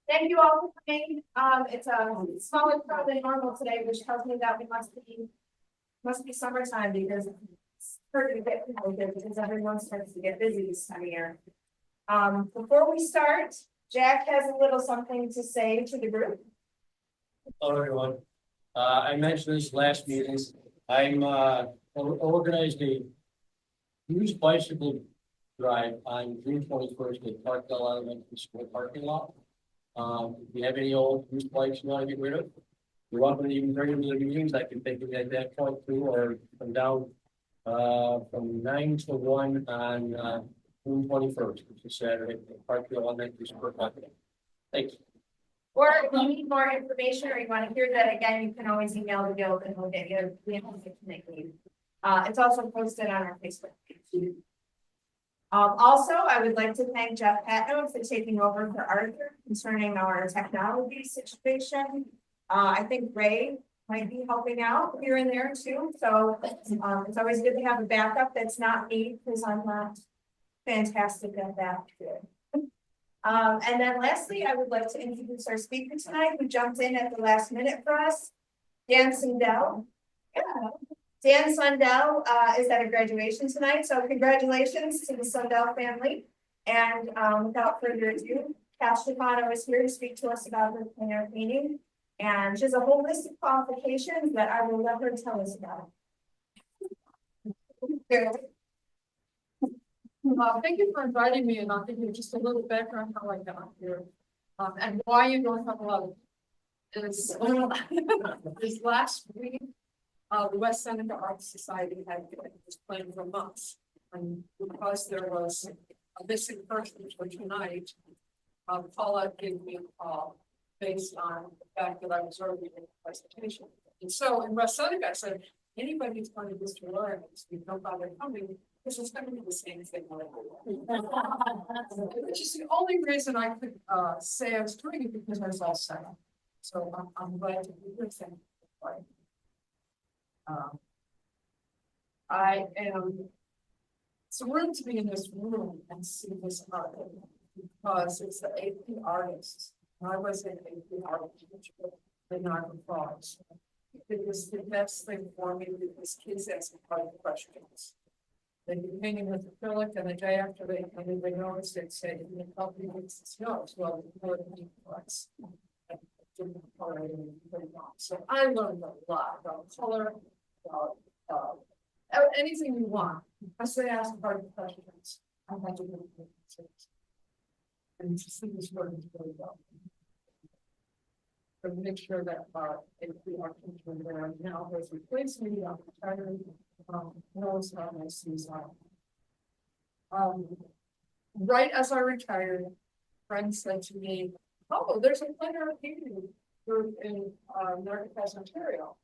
Thank you all for coming. It's a smaller crowd than normal today, which tells me that we must be summertime because it's pretty bit people here because everyone starts to get busy this time of year. Before we start, Jack has a little something to say to the group. Hello, everyone. I mentioned this last meeting. I'm organized a used bicycle drive on June 21st at Parkdale Elementary School parking lot. If you have any old used bikes you want to get rid of, you're welcome to even bring them to the meetings. I can take them at that point too, or come down from 9 to 1 on June 21st, which is Saturday, at Parkdale Elementary School parking lot. Thanks. Or if you need more information or you want to hear that again, you can always email the guild and we'll get you the information. It's also posted on our Facebook page. Also, I would like to thank Jeff Patno for taking over for Arthur concerning our technology situation. I think Ray might be helping out here and there too. So it's always good to have a backup that's not me because I'm not fantastic at that. And then lastly, I would like to introduce our speaker tonight who jumped in at the last minute for us, Dan Sundell. Yeah. Dan Sundell is at a graduation tonight, so congratulations to the Sundell family. And without further ado, Cass Stefano is here to speak to us about her plein air painting. And she has a whole list of qualifications that I will let her tell us about. Thank you for inviting me, and I'll give you just a little background how I got here, and why you don't have a lot of this. This last week, the West Seneca Arts Society had this plan for months, and because there was a missing person for tonight, Paula gave me a call based on the fact that I was already in the presentation. And so in West Seneca, I said, anybody who's going to this to learn, you know, by their coming. This is going to be the same thing. Which is the only reason I could say I was doing it because I was all set up. So I'm glad to be here. I am thrilled to be in this room and see this art because it's the AP artists. I was an AP artist in Niagara Falls. It was the best thing for me because kids ask me hard questions. They'd be painting with acrylic, and the day after they noticed it, said, "You can help me with the snows." Well, the color paint was. So I learned a lot about color, about anything you want. As they ask hard questions, I had to do it. And to see this work is really well. So make sure that if we are thinking there now, there's replaced me on the title. Knows how my season. Right as I retired, friend said to me, "Oh, there's a plein air painting group in Northwest Ontario,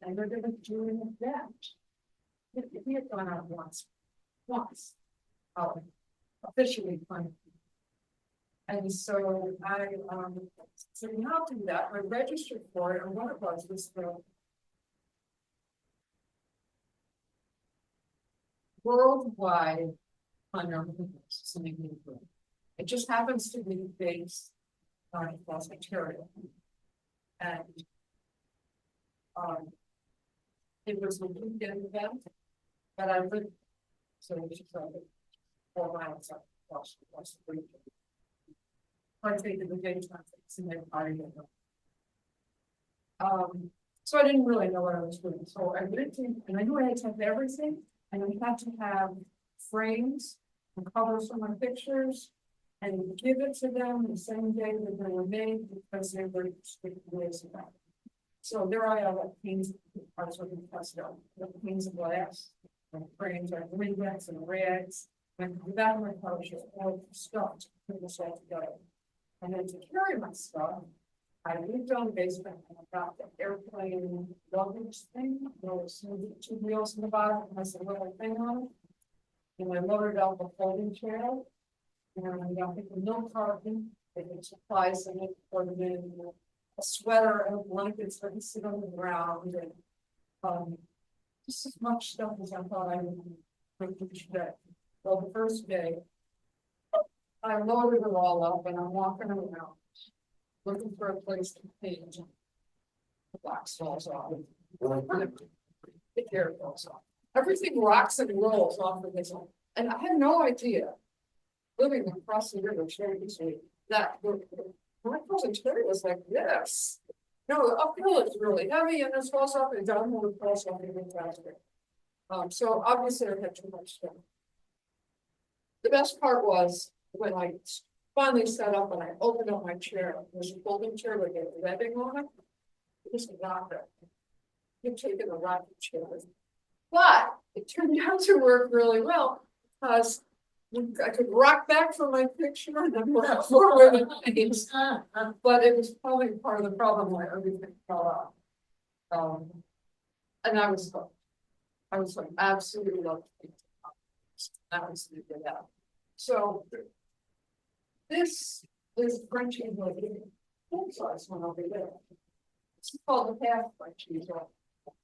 and they're going to do an event." He had gone out once, officially planned. And so I said, "I'll do that." I registered for it, and what it was the worldwide plein air painting. It just happens to be based on Ontario, and it was a weekend event, but I lived so it was like 4 miles up across the region. Partaking the daytime things and then party. So I didn't really know what I was doing. So I went in, and I knew I had to have everything. And we had to have frames and covers for my pictures and give it to them the same day that they were made because they were strict ways about it. So there I have panes of parts of the pastel, panes of glass, and frames and ringlets and rags. And without my publisher, all stuff to put this all together. And then to carry my stuff, I lived on the basement and I got the airplane luggage thing, those 2 wheels in the bottom, and has a little thing on it. And I loaded out the folding chair, and I got the milk carton, they had supplies in it for the men, a sweater and a blanket so I could sit on the ground, and just as much stuff as I thought I would bring each day. Well, the first day, I loaded it all up and I'm walking around. Looking for a place to paint. The box falls off. The air falls off. Everything rocks and rolls off of this one. And I had no idea. Living across the river, that my cherry was like this. No, the uphill is really heavy and this falls off and downhill it falls off even faster. So obviously I had too much stuff. The best part was when I finally sat up and I opened up my chair, there's a folding chair with a webbing on it. It was not that. You've taken a rocking chair. But it turned out to work really well because I could rock back from my picture and then rock forward and things. But it was probably part of the problem why everything fell out. And I was like absolutely loved it. That was the good out. So this is Frenchie full size one over there. It's called the half Frenchie,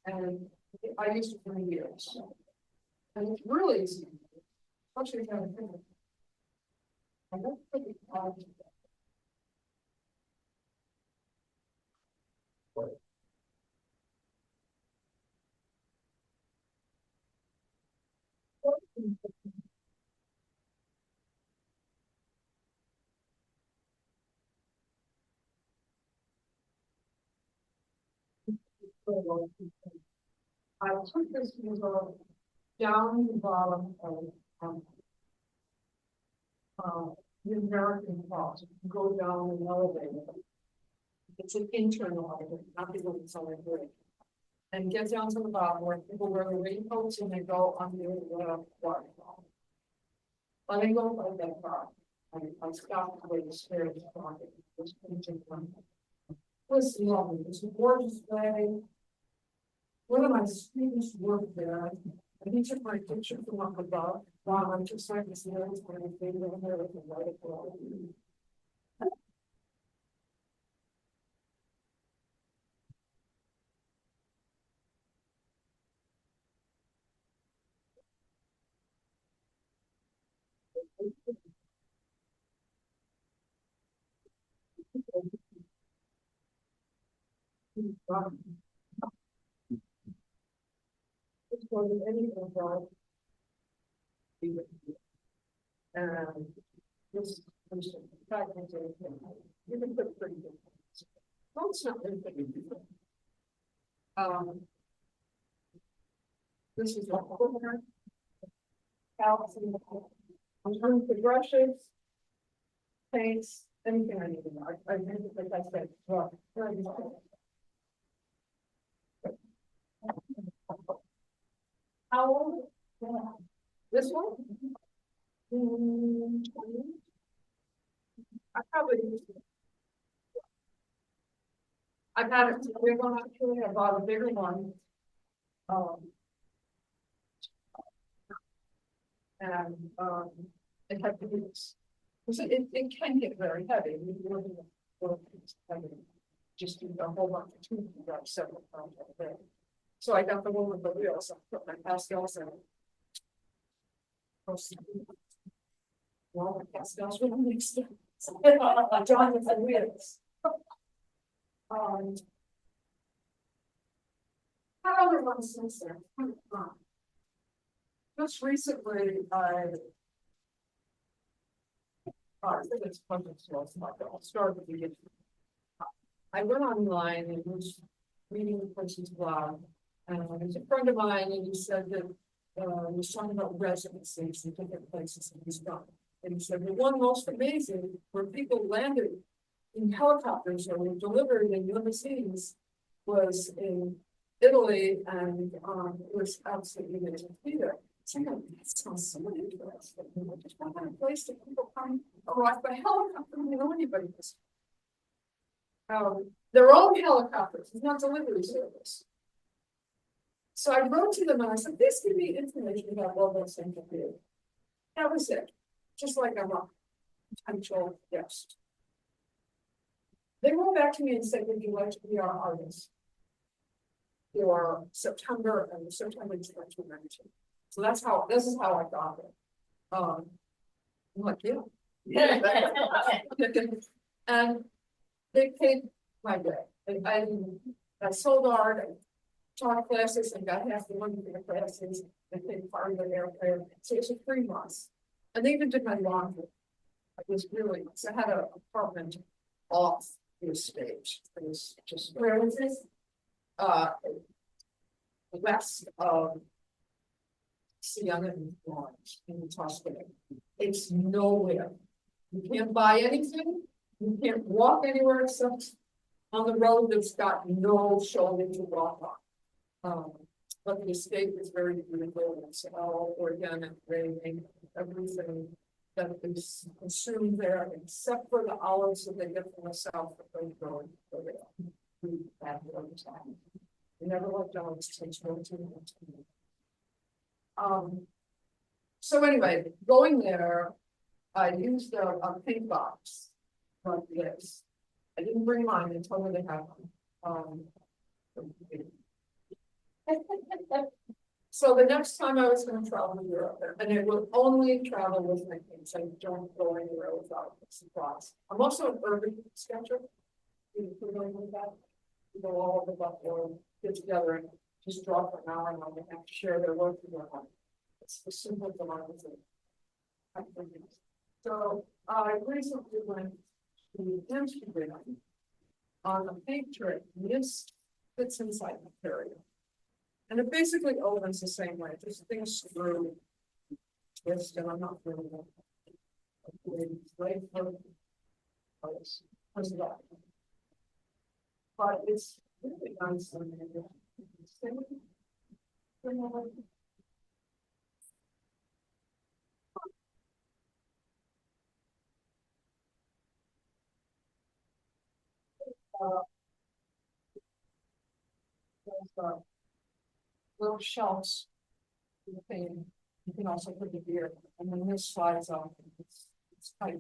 and I used it for years. And it's really easy. Especially if you have a finger. I don't think it's hard to do. I took this user down the bottom of the American Cross, go down an elevator. It's an internal elevator, not the one that's on the bridge. And get down to the bottom where people wear the raincoats and they go under the waterfall. Let me go by that car. I stopped where the stairs started. It was lovely. It was a gorgeous day. One of my students worked there, and he took my picture from up above. Wow, I just like this nose when I think of her with the light of and this you can put pretty good. Well, it's not really big. This is what over. I'm trying to brushes, paints, anything I need to know. I think like I said, well, how old? This one? I probably I've had it a big one actually. I bought a bigger one. And it had to be it can get very heavy. Just do a whole bunch of tubes and got several pounds of there. So I got the one with the wheels. I put my pastels in it. Well, my pastels were mixed up. John with the wheels. How other ones since then? Just recently, I think it's project source. I'll start with the beginning. I went online and was reading the person's blog, and there's a friend of mine, and he said that he was talking about residencies in different places in his done. And he said the one most amazing where people landed in helicopters or were delivered in limousines was in Italy, and it was absolutely amazing theater. So that sounds so interesting. I just want a place that people come arrive by helicopter. You know anybody this. Their own helicopters. It's not delivery service. So I wrote to them and I said, "Please give me information about Global Central Theater." That was it. Just like I'm a potential guest. They wrote back to me and said, "Would you like to be our artist for September and September 2019?" So this is how I got it. I'm like, yeah, And they paid my way. I sold art, I taught classes, and got half the money for the classes, and paid part of the airfare, so it's a 3 months. And they even did my laundry. It was really nice. I had an apartment off the stage. It was just. Where was this? West of Sienna and Florence in the Tuscany. It's nowhere. You can't buy anything. You can't walk anywhere except on the road that's got no shoulder to walk on. But the estate is very beautiful. It's all organic, raining, everything that is consumed there, except for the olives that they get from the south that they grow in Korea. We never liked olives, it takes way too much. So anyway, going there, I used a pink box like this. I didn't bring mine and told me they have them. So the next time I was going to travel to Europe, and it will only travel with my kids. I don't go anywhere without supplies. I'm also an urban sketcher. You familiar with that? You go all over the world, get together and just draw for an hour, and they have to share their work with their home. It's the simple democracy. So I recently went to Instagram on a paint trick. This fits inside the material. And it basically opens the same way, just things through twist, and I'm not really but it's really nice. Little shelves. You can also put the beer, and then this slides off. It's tight.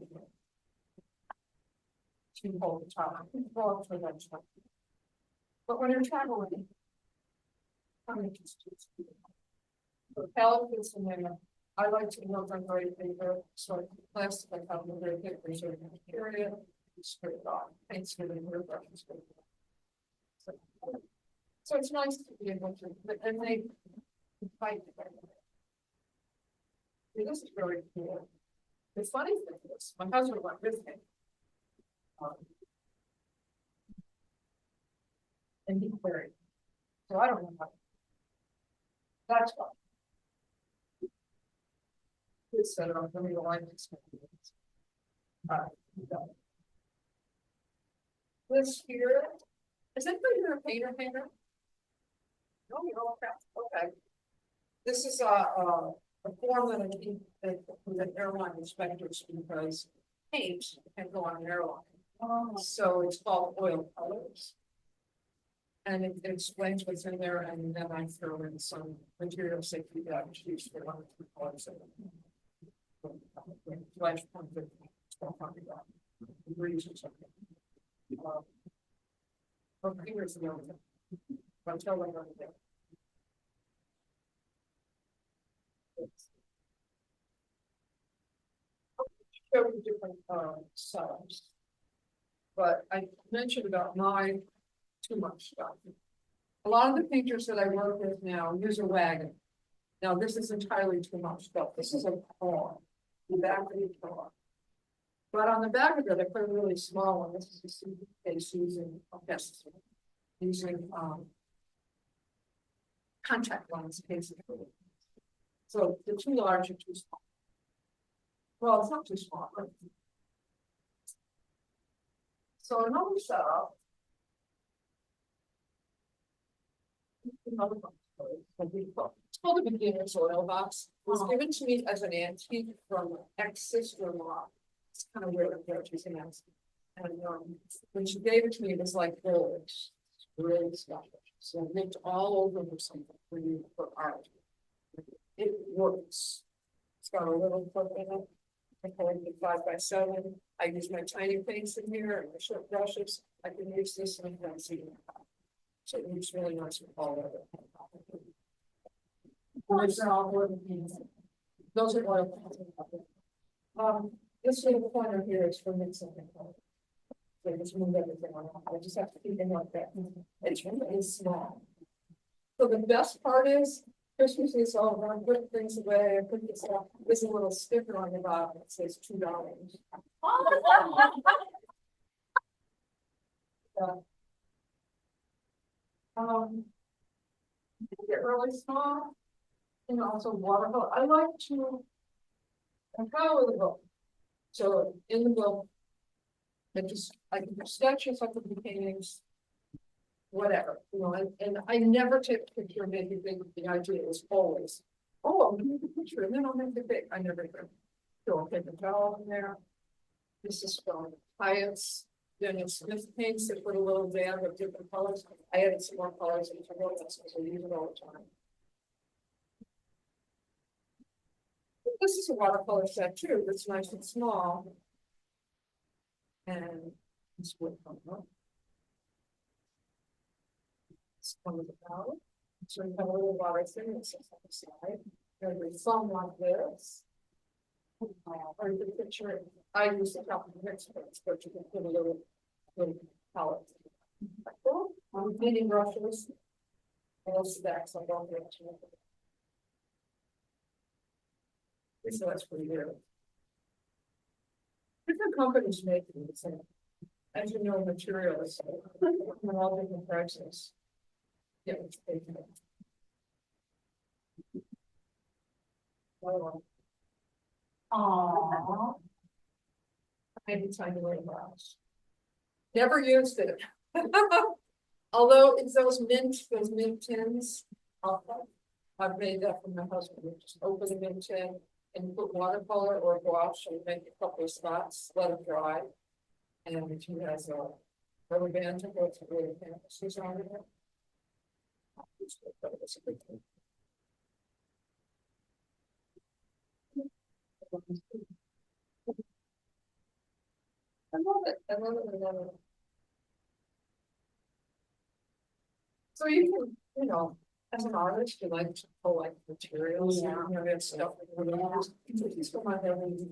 To hold the top. For that stuff. But when you're traveling, the palette fits in there. I like to work on gray paper, so plastic, I have a very paper, so period. Straight on, paint straight in your brushes. So it's nice to be able to, and they fight. This is very cool. The funny thing is, my husband went with me. And he queried. So I don't know how. That's fine. It's set up for me to like this. This here, is anybody here a painter? No, you don't have, okay. This is a form that I keep with the airline inspectors because paint can go on an airline. So it's called oil colors. And it explains what's in there, and then I throw in some material safety guarantees for 1 or 2 colors. Flash point of degrees or something. Here's the other thing. Until I go there. Show you different setups. But I mentioned about my too much stuff. A lot of the painters that I work with now use a wagon. Now this is entirely too much stuff. This is a car, the back of the car. But on the back of it, I put a really small one. This is a suitcase using contact lens basically. So the too large are too small. Well, it's not too small. But... So another setup. It's called a beginner's oil box. It was given to me as an antique from an ex-sister-in-law. It's kind of weird that she's an ex. And when she gave it to me, it was like gold. It's really special. So I looked all over for something for you for art. It works. It's got a little clip in it. I collected 5x7. I use my tiny paints in here and my short brushes. I can use this and I can see it. So it looks really nice with all of it. Those are all oil paints. Those are oil paints. This little corner here is for mixing. So just move everything on, I just have to keep it like that, it's really small. So the best part is, Christmas is over, I put things away, I put this up, there's a little sticker on the bottom that says $2. They're really small. And also watercolor, I like to. And how with the book. So in the book. I can do sketches, I can do paintings. Whatever, you know, and I never take a picture and make it big, the idea is always. Oh, I'll make a picture and then I'll make it big, I never do. So I'll take a towel in there. This is from Hyatt's. Then it's Smith paints that put a little dab of different colors. I added some more colors into this because I use it all the time. This is a watercolor set too, that's nice and small. And it's wood color. It's one of the palette. So you have a little water thing that sits on the side. There's some like this. Or you can picture it. I use the top of the mix, but you can put a little palette. I'm painting brushes. And stacks on one direction. So that's pretty good. Different companies make the same. As you know, materials are all different prices. Yeah, it's paid. Aww. Maybe tiny little box. Never used it. Although it's those mint tins. I've made that for my husband. We just open the mint tin and put watercolor or gouache and make a couple of spots, let it dry. And he has a rubber band to go to the canvases on it. I love it. I love it. I love it. So you can, you know, as an artist, you like to collect materials. Yeah. You know, we have stuff that we use. It's for my family.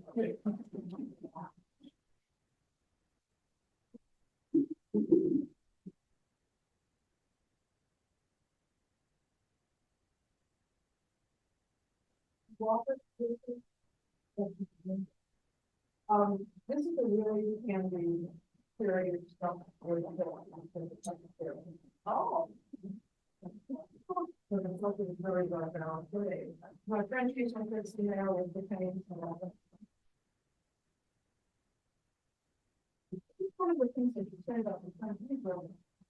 This is a really handy period stuff. Oh. So the book is very well balanced. My friend used my first email with the paint. One of the things that you say about the country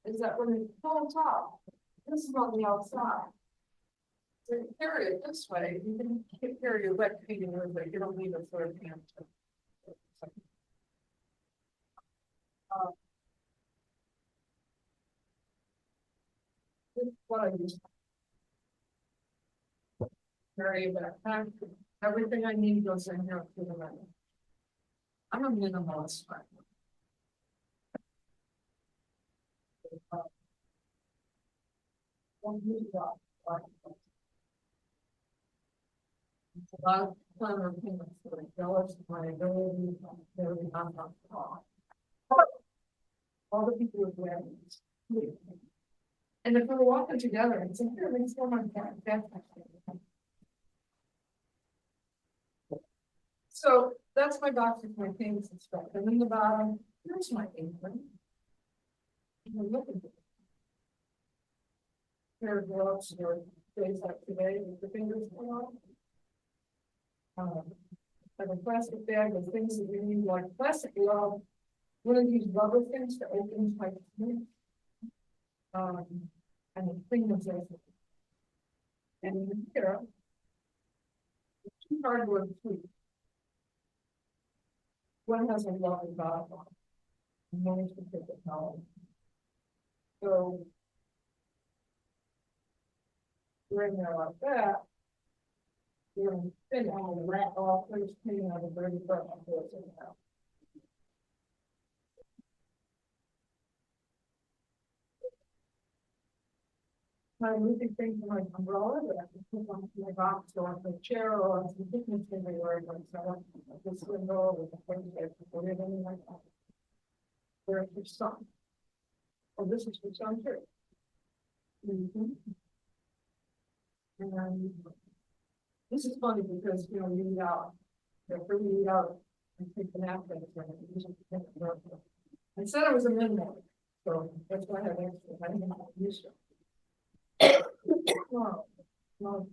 is that when it's full top, this is on the outside. So you carry it this way, you can carry your wet painting with it, you don't need a third hand. This is what I use. Carry a backpack, everything I need goes in here to the right. I'm a minimalist. A lot of planner payments for the jealous of my ability to all the people with weddings. And if we're walking together, it's a really so much that. So that's my box with my paints and stuff. And in the bottom, here's my apron. Look at it. Pair of gloves or days like today with the fingers on. Like a plastic bag with things that we need, like plastic glove. One of these rubber things to open my and the fingers are. And here, two cardboard tweets. One has a lovely bottom. And one is to take it out. So we're in there like that. You're going to spin all the rat off, first cleaning out the dirty part of this and out. I'm moving things from my umbrella that I can put on my box or on the chair or on the picnic table where I'm so this window with the things that or anything like that. Where it's sun. Oh, this is for sun too. And this is funny because, you know, you eat out, for you eat out and take the napkin. I said it was a minimum, so that's why I have extra. I didn't have to use it. Wow. Wow.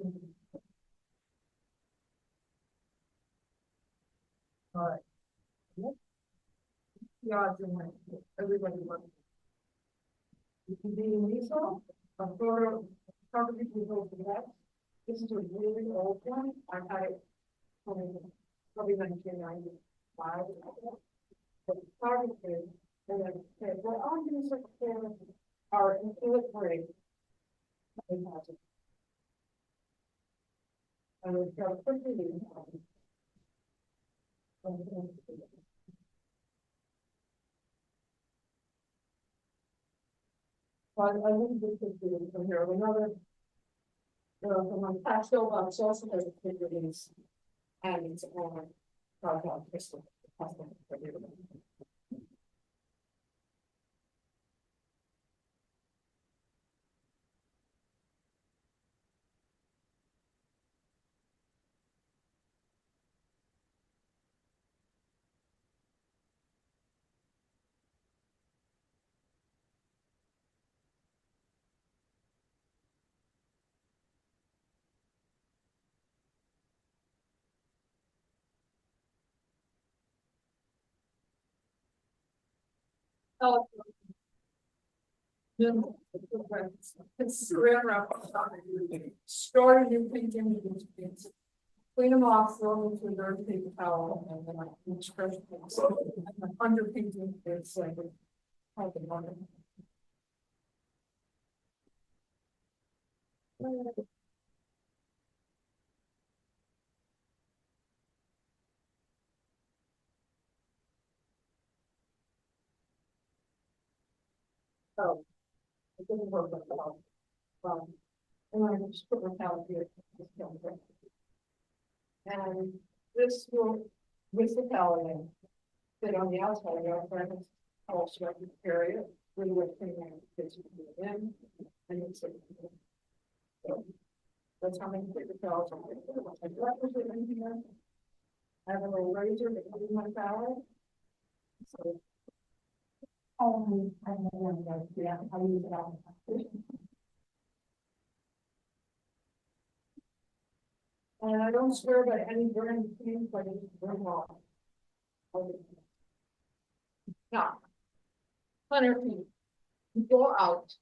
All right. Yep. The odds in that, everybody wants. You can be in Lisa, a photo, probably people for that. This is a really old one. I had it probably 1995. But photography, and then said, well, I'm going to look for our infiltrate. And we've got a quickly. But I wouldn't be confused from here. Another, from my pastel box also has a figurines and it's on crystal. Oh. Store new painting, clean them off, throw them into a dirty paper towel, and then I express things. Under painting, it's like a oh, it didn't work at all. And I just put my towel here. And this will, with the towel in, fit on the outside of your friends, also area, really what thing fits in, and it's like, so that's how many paper towels I'm going. I have a little razor that comes in my towel. So, I don't know, yeah, I use it all. And I don't swear by any brand name, but it's brand law. Now, Hunter, you go out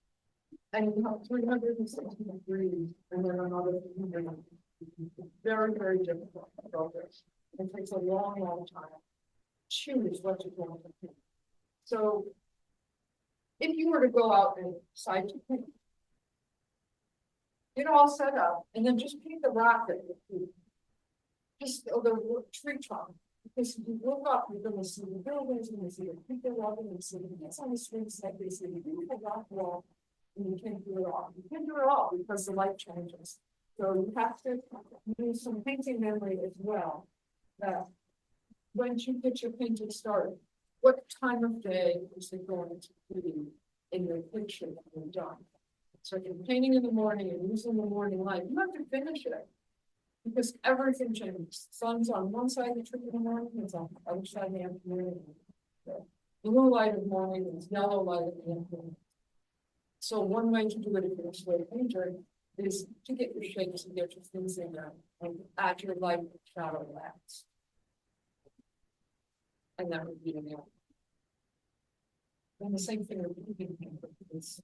and you have 360 degrees and then another 300. Very, very difficult to go this. It takes a long, long time. Choose what you're going to do. So, if you were to go out and decide to paint, get all set up, and then just paint the rock that you just the tree trunk. Because if you look up, you're going to see the buildings, you're going to see the people walking, and see the it's on the streets like they see the beautiful rock wall, and you can't do it all. You can't do it all because the light changes. So you have to use some painting memory as well. That when you get your painting started, what time of day is it going to be in your picture when you're done? So if you're painting in the morning and using the morning light, you have to finish it. Because everything changes. Sun's on one side of the tree in the morning, it's on the other side in the afternoon. The blue light of the morning is yellow light of the afternoon. So one way to do it if you're a slow painter is to get your shapes and get your things in there and add your light and shadow last. And that would be the nail. And the same thing with the painter is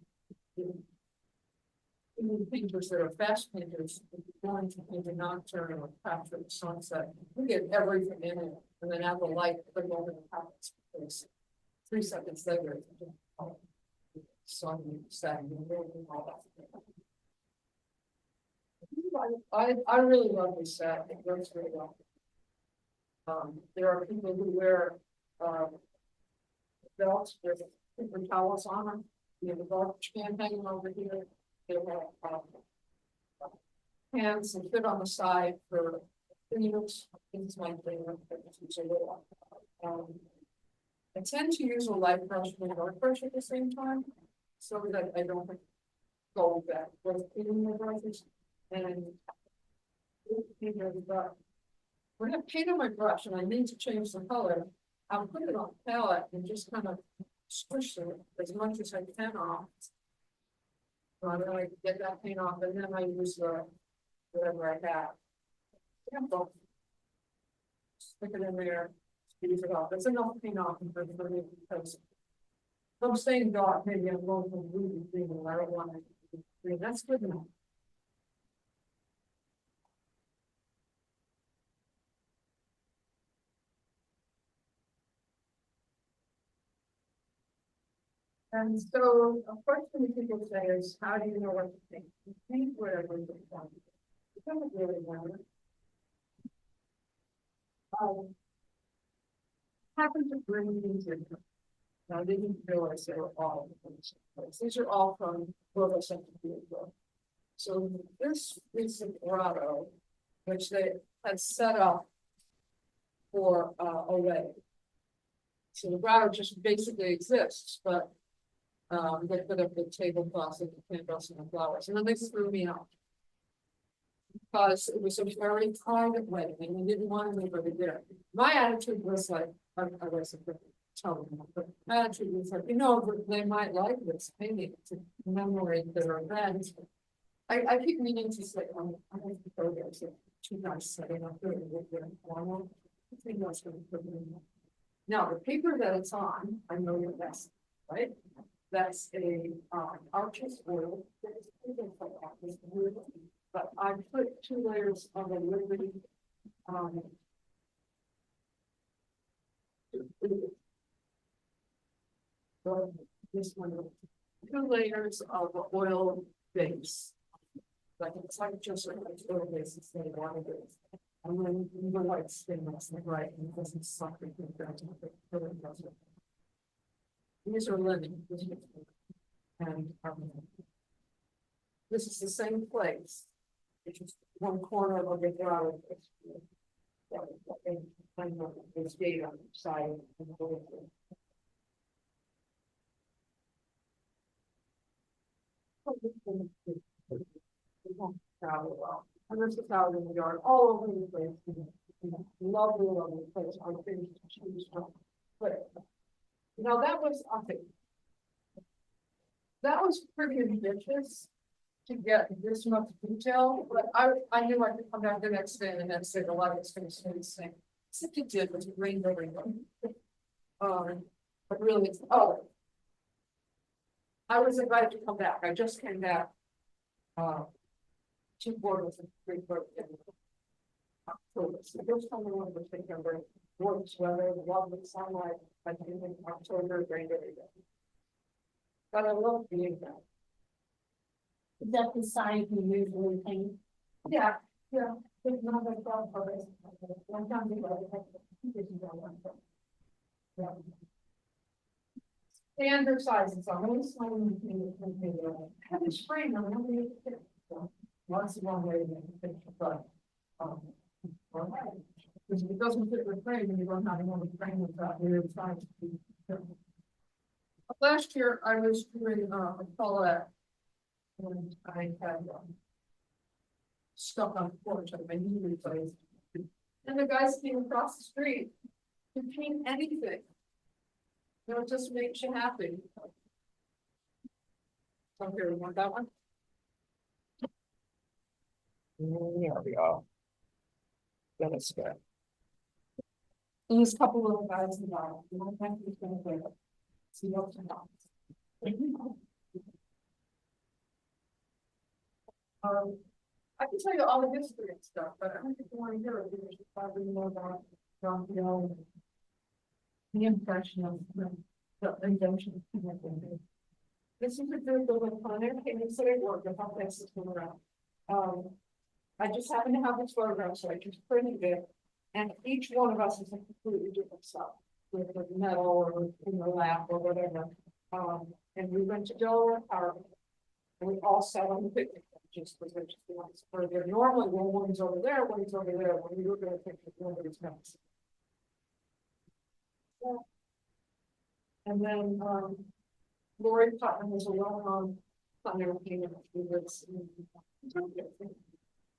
the painters that are fast painters, if you're going to paint a nocturne or capture the sunset, you get everything in it, and then add the light, put it over the house. 3 seconds later, sun setting, and all that. I really love this set. It works really well. There are people who wear belts with paper towels on them. We have a garbage can hanging over here. They have, hands and fit on the side for things my favorite. I tend to use a light brush and a dark brush at the same time, so that I don't go back with cleaning my brushes and. When I paint on my brush and I need to change the color, I'll put it on palette and just kind of squish it as much as I can off. So then I get that paint off and then I use the whatever I have. Simple. Stick it in there, use it off. That's enough paint off for me because if I'm staying dark, maybe I'm going for really green and I don't want it to be green. That's good enough. And so a question people say is, how do you know what to think? You think whatever you want. It doesn't really matter. Happen to bring these in. Now, I didn't realize they were all from the same place. These are all from Global Center Field. So this is a grotto, which they had set up for a wedding. So the grotto just basically exists, but they put up the tablecloths and the candles and the flowers, and then they threw me out. Because it was a very private wedding and we didn't want anybody there. My attitude was like, I wasn't telling them, but my attitude was like, they might like this painting to commemorate their event. I keep meaning to say, I have to go there, so two guys setting up there with their formal. I think that's going to put me in. Now, the paper that it's on, I know your best, right? That's a arches oil. But I put 2 layers of a Liberty. This one, 2 layers of oil base. Like it's like just like oil base instead of water base. And then the white skin that's right and it doesn't suck it. These are linen. And this is the same place. Which is one corner of the grotto. There's gate on the side. And this is out in the yard, all over the place. Lovely, lovely place. I think choose from. But that was, I think, that was pretty ambitious to get this much detail, but I knew I could come back the next day and the next day, a lot of it's going to stay the same. Except it did, was it rained over. But really, I was invited to come back. I just came back. 2 quarters and 3 quarters in October. So the first time I went was September, warm weather, lovely sunlight. I think in October, it rained every day. But I love being there. Is that the side you usually paint? Yeah. There's another problem for this. One time we got yeah. Standard sizes. I'm always sliding the have a spring. I'm really once long way to finish the front. Because if it doesn't fit the frame and you don't have another frame with that, you're trying to be. Last year I was doing a Paulette. And I had stuck on the porch of my knee replaced. And the guys came across the street to paint anything. It just makes you happy. So here, we want that one? There we go. That is good. And there's a couple little guys in the bottom. You don't have to finish with it. See what's in I can tell you all the history and stuff, but I don't think you want to hear it because you probably know about John Hill and the impression of the invention of everything. This is a group of planner paintings that I work with. I'll pass this one around. I just happen to have this photograph, so I just printed it. And each one of us is a completely different stuff with metal or in the lap or whatever. And we went to Delaware Park. And we all sat on the picnic benches, because they're just the ones where they're normally, well, one's over there, one's over there, when you look at a picture, nobody's gonna see. And then, Lori Putnam was a well-known thunder painter who lives in.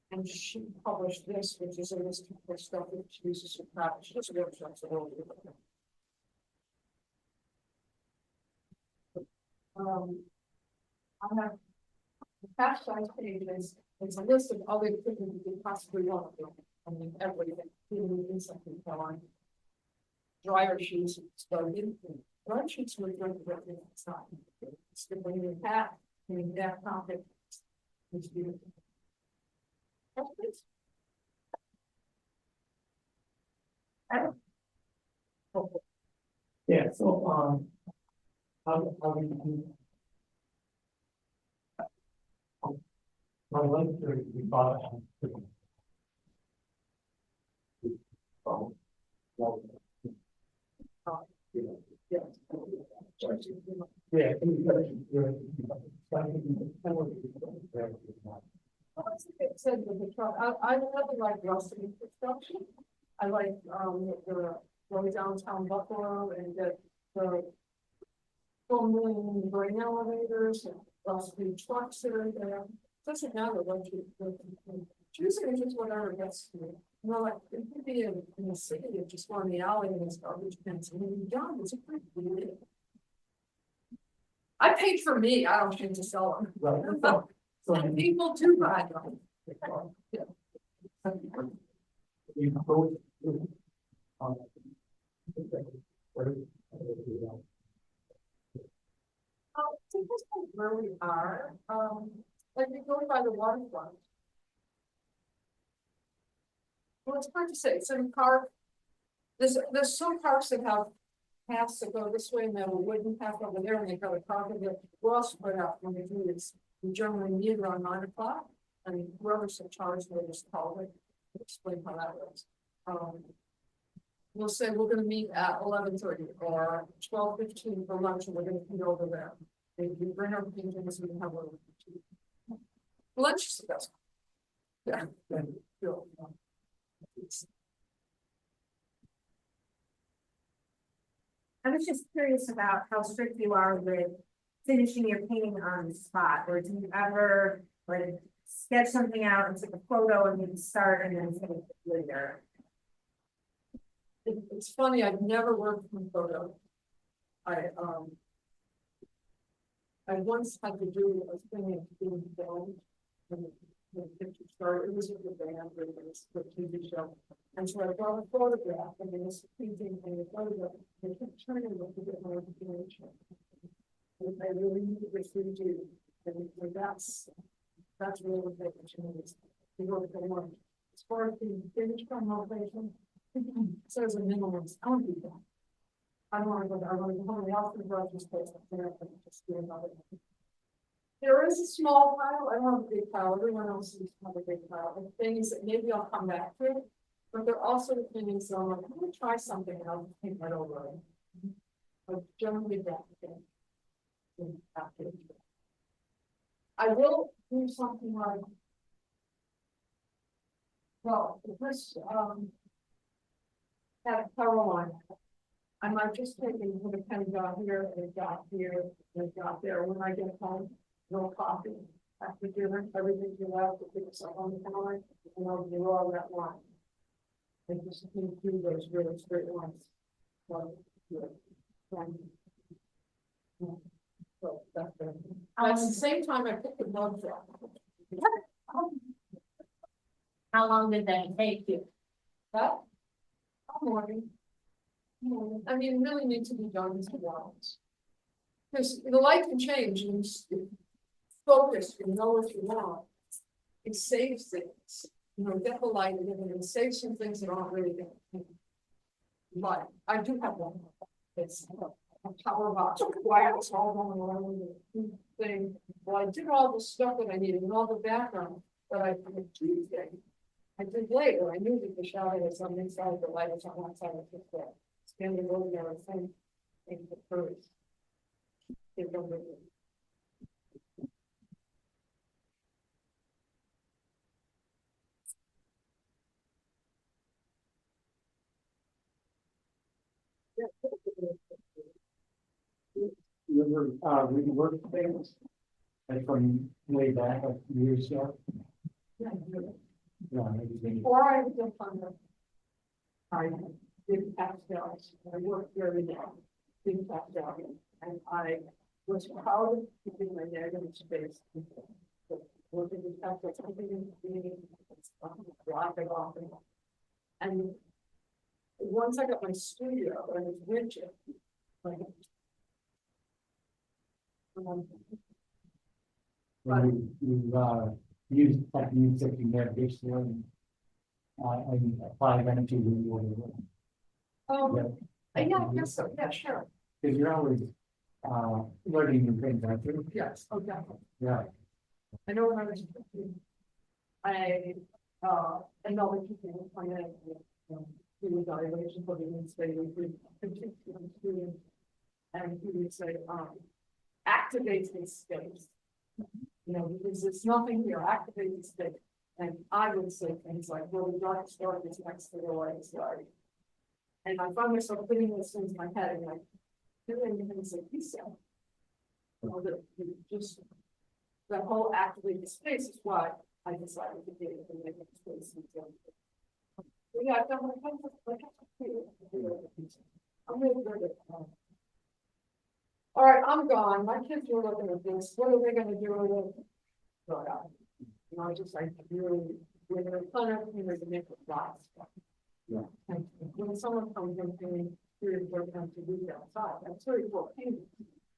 And she published this, which is a list of her stuff that she uses for practice. She does workshops all over. I have the past size pages. It's a list of all the equipment you could possibly want. I mean, everything, even something on. Dryer sheets, started. Dryer sheets were good, but it's not. It's the way you have, that topic. It's beautiful. Yeah, so, how do you? My life there, we bought a. Oh. Well. Yeah. Yeah. Said with the truck, I really like rusting construction. I like, the going downtown Buffalo and the 4 million grain elevators and rusty trucks that are there. Doesn't matter what you choosing is just whatever gets to you. You know, like, it could be in the city, of just one in the alley and it's garbage cans, and when you're done, it's a pretty good. I paid for me, I don't need to sell them. Right. And people do buy them. Yeah. You go. So this is where we are, like we go by the waterfront. Well, it's hard to say, some park, there's some parks that have paths that go this way and then a wooden path over there and they have a park of it. We're all spread out when we do this, we generally meet around 9 o'clock. And whoever's in charge will just call it, explain how that works. We'll say we're gonna meet at 11:30 or 12:15 for lunch and we're gonna meet over there. If we bring our paintings, we can have a lunch is the best. Yeah. I was just curious about how strict you are with finishing your painting on the spot, or do you ever like sketch something out and take a photo and then start and then finish it later? It's funny, I've never worked from photo. I once had to do a thing in doing film. And the picture started, it was with the band, it was the TV show. And so I brought a photograph and then this painting and the photograph, they kept turning it to get more information. And I really needed this to do, and that's really what they change. We work for one. As far as the finished conversation, so as a minimum, I don't do that. I don't want to go there, I want to go home, the office garage space, just do another. There is a small pile, I don't have a big pile, everyone else seems to have a big pile of things that maybe I'll come back to. But there are also things that I'm like, I'm gonna try something and I'll think that over. But generally that thing. I will do something like. Well, this, have Caroline. I might just take and put a pen dot here and a dot here and a dot there. When I get home, no coffee. After dinner, everything you have to pick yourself on the line and I'll do all that line. And just do those really straight lines. So that's it. At the same time, I picked the mug drop. How long did that take you? That? Morning. I mean, really need to be done in 2 hours. Because the light can change and focus, you know what you want. It saves things, you know, get the light in it and save some things that aren't really there. But I do have one. It's a power box, wires all going around the thing. Well, I did all the stuff that I needed and all the background that I did Tuesday. I did later. I knew that the shower was on the inside, the light was on one side of the floor. Standing over there and saying, "Thank you first." your, rework things? Like from way back, like years ago? Yeah, Yeah, maybe they- before I was on the. I did pastels, I worked very well, did pastels, and I was proud of keeping my negative space. Working with pastels, something in the beginning, block it off and once I got my studio, and it's winter. Like, when you use techniques that you have this one. And apply them to the. yeah, I guess so, yeah, sure, Because you're always, learning new things, aren't you? yes, oh, definitely. Yeah. I know when I was, another people pointed out, do evaluation for the administrative, student. And he would say, activate this space. You know, because there's nothing here, activate this space. And I would say things like, well, the dark store is next to the light side. And I found myself putting those things in my head and like, doing things like you said. You know, that you just, that whole activate the space is why I decided to do it and make it space. Yeah, I've done my I'm really good at that. All right, I'm gone. My kids were looking at this. What are they gonna do with it? So, you know, I just like really, when they're fun of me, they make it lots. Yeah. And when someone comes in saying, here's what I'm to do outside, that's 34 pages.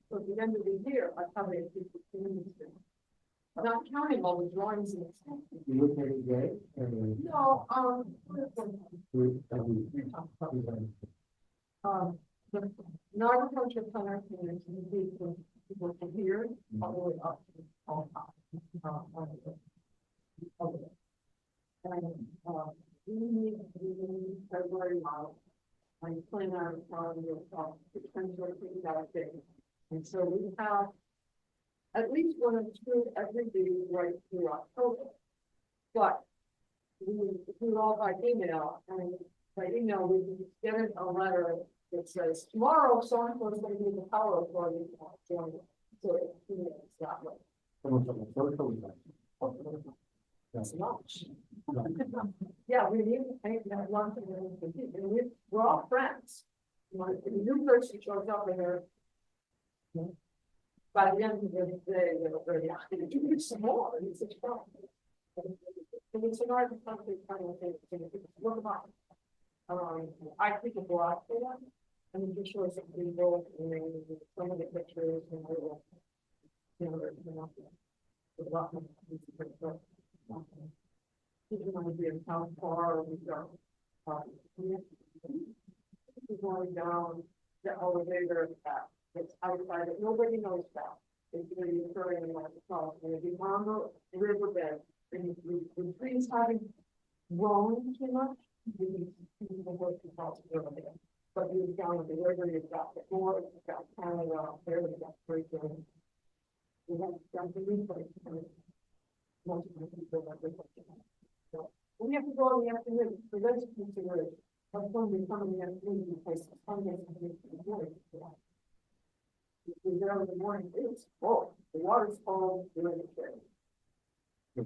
So at the end of the year, I probably have 50 pages. Not counting all the drawings and stuff. You look at it today, No, the non-agriculture planner community, people from here, all the way up to all top. And, we need February now. I'm planning on telling you about 600 things out there. And so we have at least one or two every day right through October. But we do it all by email, and by email, we get a letter that says, tomorrow, so-and-so is going to be the power authority. So it's that way. That's much. Yeah, we need to take that lunch and we're all friends. You know, if a new person shows up and they're, by the end of the day, they're already asking to do some more, and it's a problem. And it's an art country kind of thing, what about? I think a block for them, and it just shows some people, and some of the pictures, and they will, the block. If you want to be in town car, we go. Going down the elevator, it's outside, nobody knows that. It's really occurring like the south, and if you on the riverbed, and the trees haven't grown too much, people work the possibility. But you've down the river, you've got the forest, you've got Canada, there, you've got Springfield. You have done the replay. Multiple people that we're looking at. So we have to go in the afternoon for those considerations. That's when we come in the afternoon because Sunday is the morning. If we're there in the morning, it's full. The water's full during the day.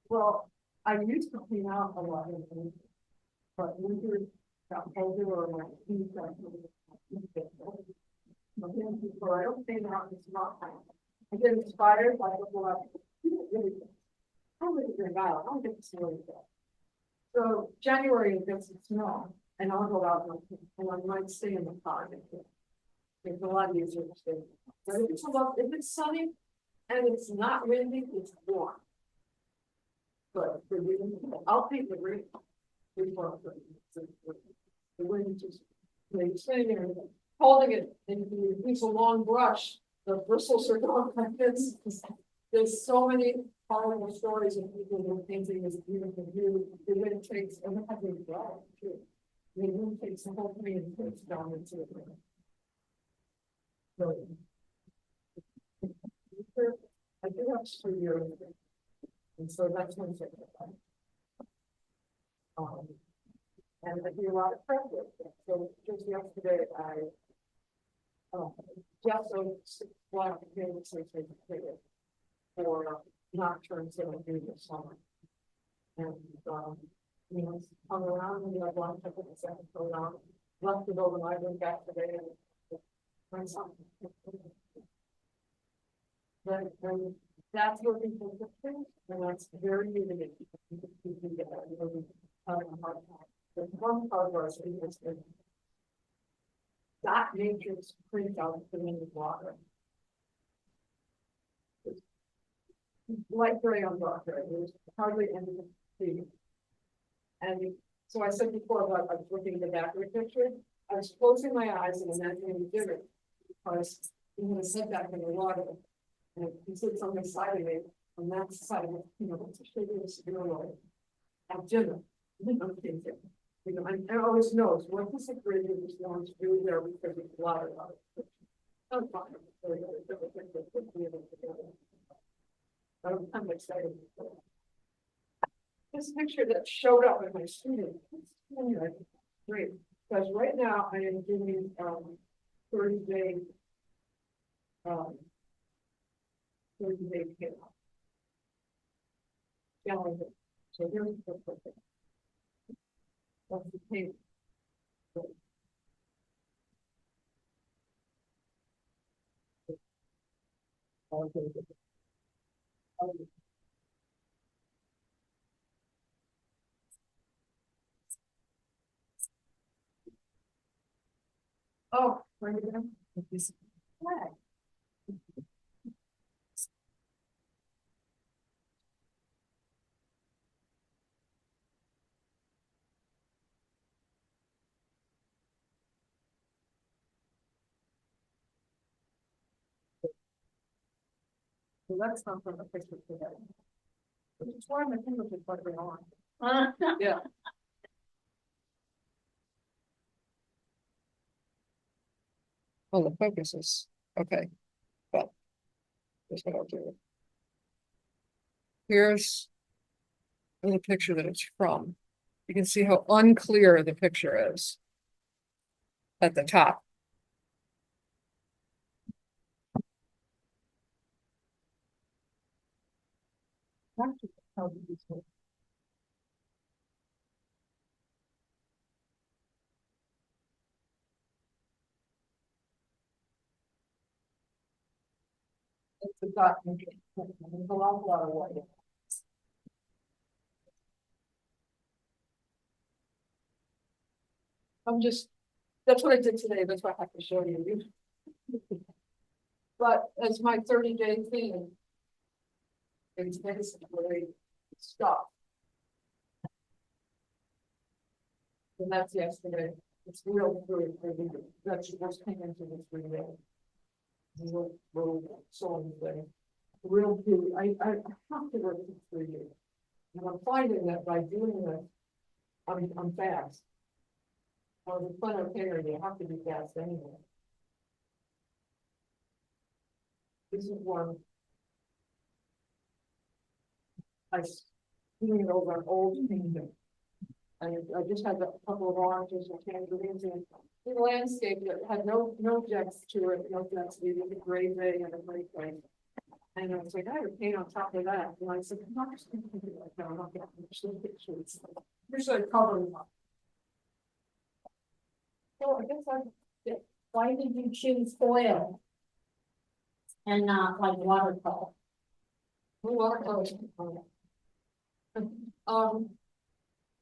Well, I used to clean out a lot of things, but winter got colder or my feet got so I don't clean out, it's not time. I get inspired by the whole I don't get out, I don't get to snow yet. So January it gets the snow, and I'll go out and I might stay in the car. It's a lot easier to stay. But if it's sunny and it's not windy, it's warm. But I'll take the rain. The wind just sitting there holding it, and if you use a long brush, the bristles are going like this. There's so many horrible stories of people who painting is beautiful view. The wind takes, and it has to be dry too. The wind takes the whole thing and puts it down into it. So, I do have studio, and so that's one thing. And I do a lot of prep work. So just yesterday, I just so one for nocturnes that I do this summer. And, you know, hung around and like one took it a second, go around, left it overnight, went back today and find something. Then that's working for pictures, and that's very limited. You can get that, you know, having a hard time. The one part was that matrix print out the in the water. Light gray on dark gray, there was hardly any see. And so I said before about I was looking at the back of the picture, I was closing my eyes and imagining the dinner because you know, sit back in the water. And he said something side of me on that side of it, you know, it's a shady steroid at dinner. You know, I always knows what this agreement is going to do there because it's water. I'm fine. I'm excited. This picture that showed up in my student, great, because right now I am doing 30-day 30-day care. Calendar. So here's the perfect. That's the table. Oh, where are you going? Flag. So that's not from the picture today. Which is why my fingers are quite on. Yeah. Well, the focus is, okay. But here's what I'll do. Here's the picture that it's from. You can see how unclear the picture is at the top. It's a document. There's a lot of white. I'm just, that's what I did today, that's what I have to show you. But as my 30-day thing, it's basically stop. And that's yesterday, it's real good, that's what's came into this video. Little song thing, real good, I have to work it for you. And I'm finding that by doing this, I'm fast. Or the fun of hair, you have to be fast anyway. This is one. I doing it over an old kingdom. And I just had a couple of oranges and tangerines and the landscape that had no depth to it, no density, with a gray bay and a gray place. And I was like, I have a paint on top of that. And I said, I'm not just going to do like that. I'm not going to show pictures. Usually color them up. So I guess Why did you choose oil? And not like watercolor? watercolors. I don't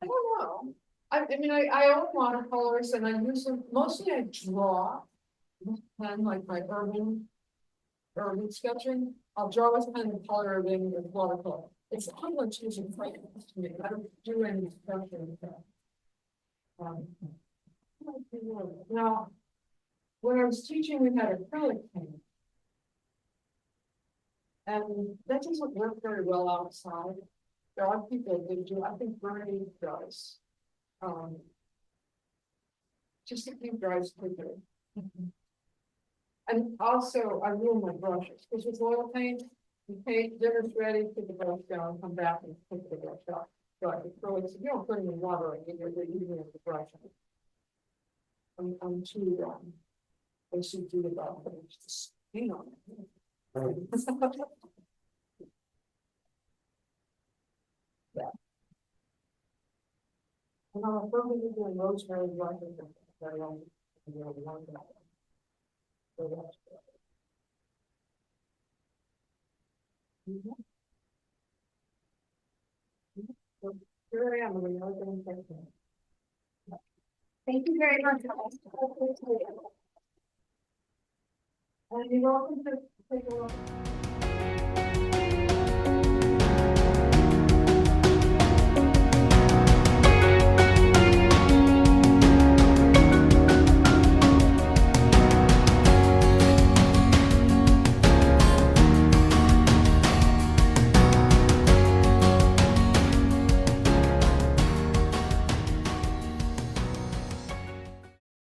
know. I mean, I own watercolors and I use them, mostly I draw. And like my urban sketching, I'll draw with pen and color everything with watercolor. It's not much using crayons to me. I don't do any sketching with that. Now, when I was teaching, we had acrylic paint. And that doesn't work very well outside. There are people that do, I think Bernie does. Just to keep dries quicker. And also, I ruin my brushes, because with oil paint, you paint, dinner's ready, put the brush down, come back and put the brush up. Right, so it's, you don't put it in water and you're using it to brush it. I'm too, ACG about, but it's just, you know. Yeah. And I'm probably doing rosemary, right, very long, you know, one that. So that's. So here I am, we know what I'm thinking. Thank you very much. And you're welcome to take a look.